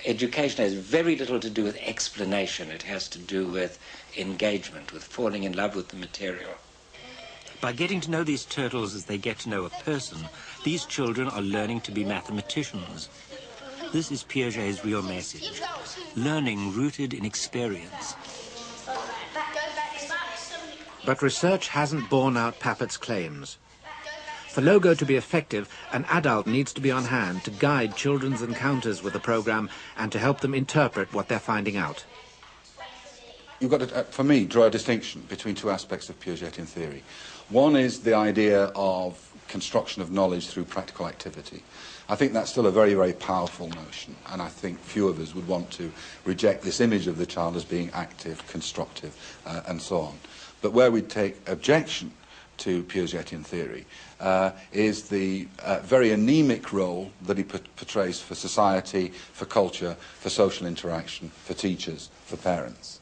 education has very little to do with explanation. It has to do with engagement, with falling in love with the material. By getting to know these turtles as they get to know a person, these children are learning to be mathematicians. This is Piaget's real message. Learning rooted in experience. But research hasn't borne out Pappert's claims. For Logo to be effective, an adult needs to be on hand to guide children's encounters with the program and to help them interpret what they're finding out. You've got to, for me, draw a distinction between two aspects of Piagetian theory. One is the idea of construction of knowledge through practical activity. I think that's still a very, very powerful notion, and I think few of us would want to reject this image of the child as being active, constructive, and so on. But where we take objection to Piagetian theory is the very anemic role that he portrays for society, for culture, for social interaction, for teachers, for parents.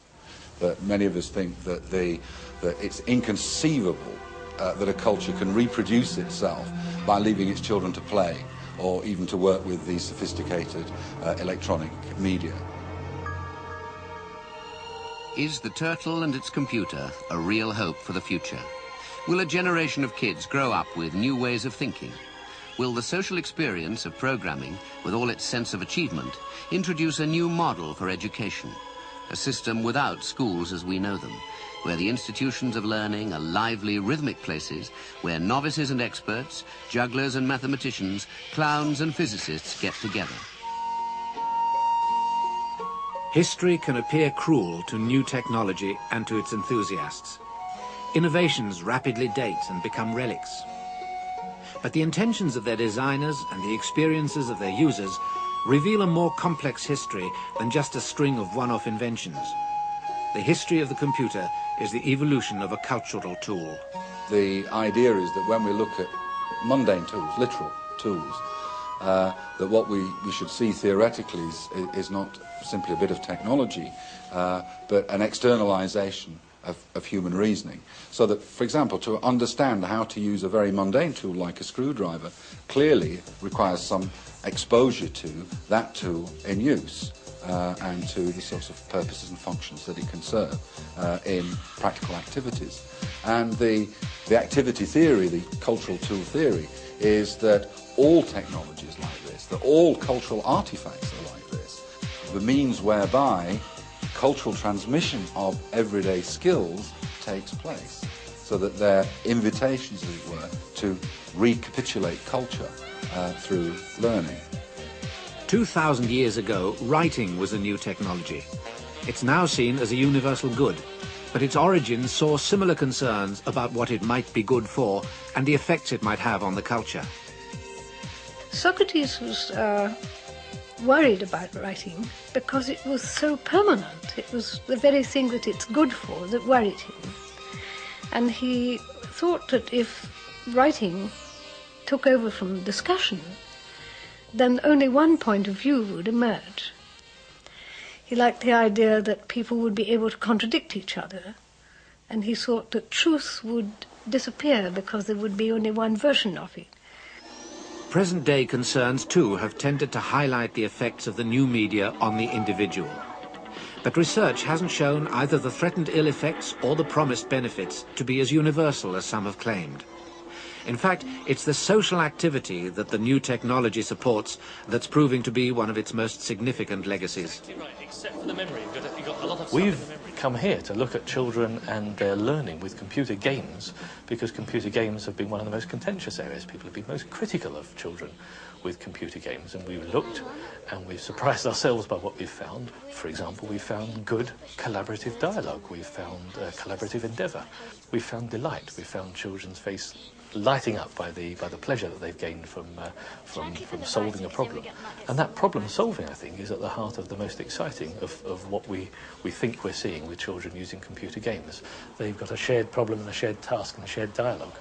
That many of us think that, that it's inconceivable that a culture can reproduce itself by leaving its children to play or even to work with these sophisticated electronic media. Is the turtle and its computer a real hope for the future? Will a generation of kids grow up with new ways of thinking? Will the social experience of programming, with all its sense of achievement, introduce a new model for education? A system without schools as we know them, where the institutions of learning are lively, rhythmic places, where novices and experts, jugglers and mathematicians, clowns and physicists get together. History can appear cruel to new technology and to its enthusiasts. Innovations rapidly date and become relics. But the intentions of their designers and the experiences of their users reveal a more complex history than just a string of one-off inventions. The history of the computer is the evolution of a cultural tool. The idea is that when we look at mundane tools, literal tools, that what we should see theoretically is not simply a bit of technology, but an externalization of human reasoning. So that, for example, to understand how to use a very mundane tool like a screwdriver clearly requires some exposure to that tool in use and to the sorts of purposes and functions that it can serve in practical activities. And the activity theory, the cultural tool theory, is that all technology is like this, that all cultural artifacts are like this. The means whereby cultural transmission of everyday skills takes place, so that they're invitations, as it were, to recapitulate culture through learning. 2,000 years ago, writing was a new technology. It's now seen as a universal good, but its origins saw similar concerns about what it might be good for and the effects it might have on the culture. Socrates was worried about writing because it was so permanent. It was the very thing that it's good for that worried him. And he thought that if writing took over from discussion, then only one point of view would emerge. He liked the idea that people would be able to contradict each other, and he thought that truth would disappear because there would be only one version of it. Present-day concerns, too, have tended to highlight the effects of the new media on the individual. But research hasn't shown either the threatened ill effects or the promised benefits to be as universal as some have claimed. In fact, it's the social activity that the new technology supports that's proving to be one of its most significant legacies. We've come here to look at children and their learning with computer games, because computer games have been one of the most contentious areas. People have been most critical of children with computer games, and we've looked and we've surprised ourselves by what we've found. For example, we've found good collaborative dialogue, we've found collaborative endeavour, we've found delight, we've found children's face lighting up by the pleasure that they've gained from solving a problem. And that problem solving, I think, is at the heart of the most exciting of what we think we're seeing with children using computer games. They've got a shared problem and a shared task and a shared dialogue.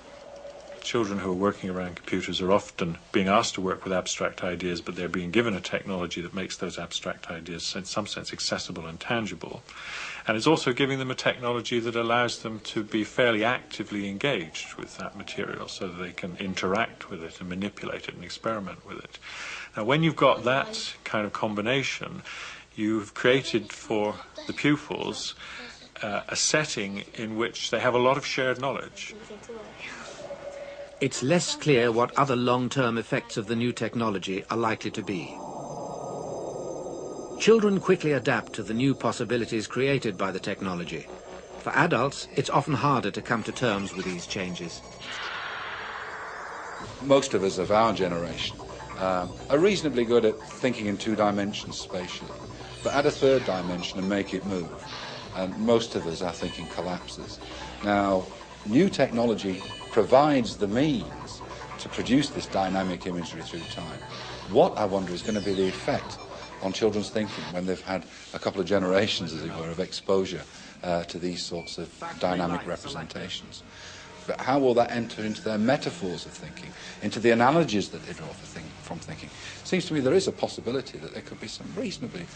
children who are working around computers are often being asked to work with abstract ideas, but they're being given a technology that makes those abstract ideas in some sense accessible and tangible. And it's also giving them a technology that allows them to be fairly actively engaged with that material so that they can interact with it and manipulate it and experiment with it. Now, when you've got that kind of combination, you've created for the pupils a setting in which they have a lot of shared knowledge. It's less clear what other long-term effects of the new technology are likely to be. Children quickly adapt to the new possibilities created by the technology. For adults, it's often harder to come to terms with these changes. Most of us of our generation are reasonably good at thinking in 2 dimensions spatially, but add a 3rd dimension and make it move. And most of us, our thinking collapses. Now, new technology provides the means to produce this dynamic imagery through time. What, I wonder, is going to be the effect on children's thinking when they've had a couple of generations, as it were, of exposure to these sorts of dynamic representations. But how will that enter into their metaphors of thinking, into the analogies that they draw from thinking? It seems to me there is a possibility that there could be some reasonably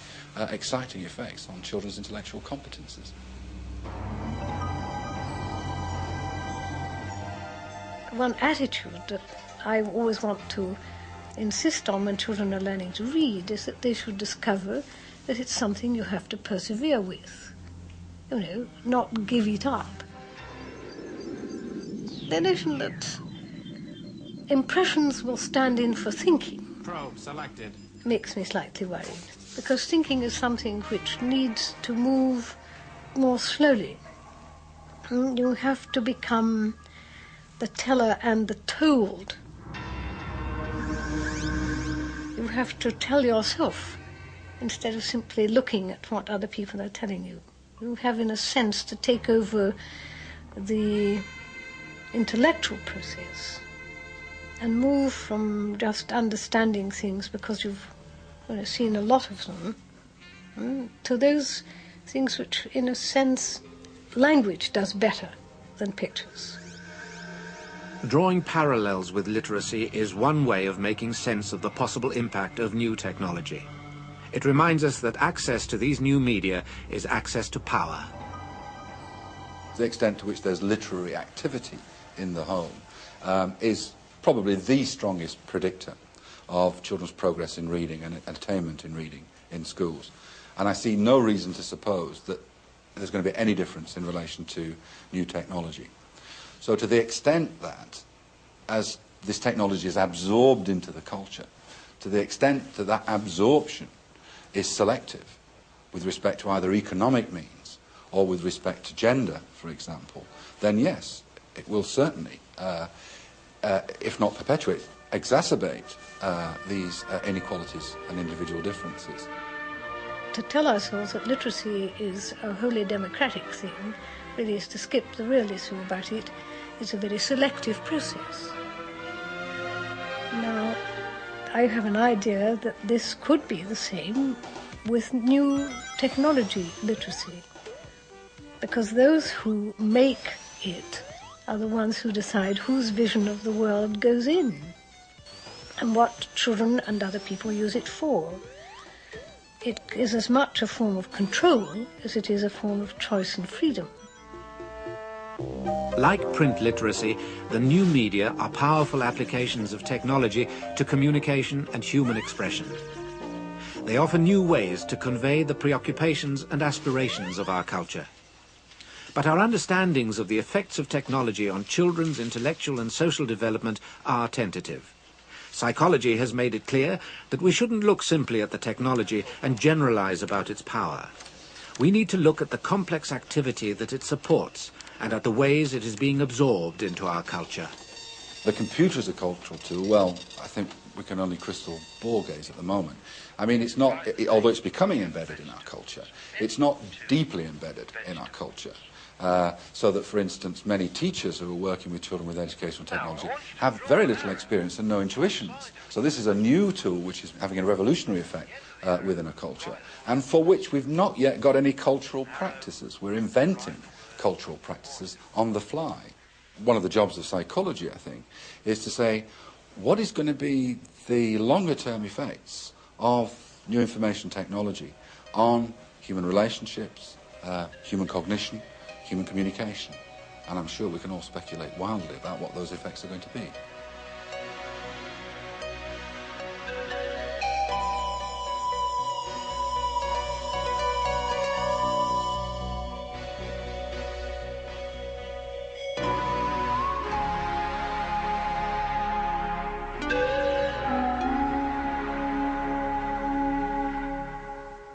exciting effects on children's intellectual competences. One attitude that I always want to insist on when children are learning to read is that they should discover that it's something you have to persevere with. You know, not give it up. The notion that impressions will stand in for thinking makes me slightly worried, because thinking is something which needs to move more slowly. You have to become the teller and the told. You have to tell yourself instead of simply looking at what other people are telling you. You have, in a sense, to take over the intellectual process and move from just understanding things because you've seen a lot of them to those things which, in a sense, language does better than pictures. Drawing parallels with literacy is one way of making sense of the possible impact of new technology. It reminds us that access to these new media is access to power. The extent to which there's literary activity in the home is probably the strongest predictor of children's progress in reading and attainment in reading in schools. And I see no reason to suppose that there's going to be any difference in relation to new technology. So to the extent that, as this technology is absorbed into the culture, to the extent that that absorption is selective with respect to either economic means or with respect to gender, for example, then yes, it will certainly, if not perpetuate, exacerbate these inequalities and individual differences. To tell ourselves that literacy is a wholly democratic thing really is to skip the real issue about it. It's a very selective process. Now, I have an idea that this could be the same with new technology literacy, because those who make it are the ones who decide whose vision of the world goes in and what children and other people use it for. It is as much a form of control as it is a form of choice and freedom. Like print literacy, the new media are powerful applications of technology to communication and human expression. They offer new ways to convey the preoccupations and aspirations of our culture. But our understandings of the effects of technology on children's intellectual and social development are tentative. Psychology has made it clear that we shouldn't look simply at the technology and generalize about its power. We need to look at the complex activity that it supports and at the ways it is being absorbed into our culture. The computer is a cultural tool. Well, I think we can only crystal ball gaze at the moment. I mean, it's not, although it's becoming embedded in our culture, it's not deeply embedded in our culture. So that, for instance, many teachers who are working with children with educational technology have very little experience and no intuitions. So this is a new tool which is having a revolutionary effect within a culture, and for which we've not yet got any cultural practices. We're inventing cultural practices on the fly. one of the jobs of psychology, I think, is to say, what is going to be the longer-term effects of new information technology on human relationships, human cognition, human communication? And I'm sure we can all speculate wildly about what those effects are going to be.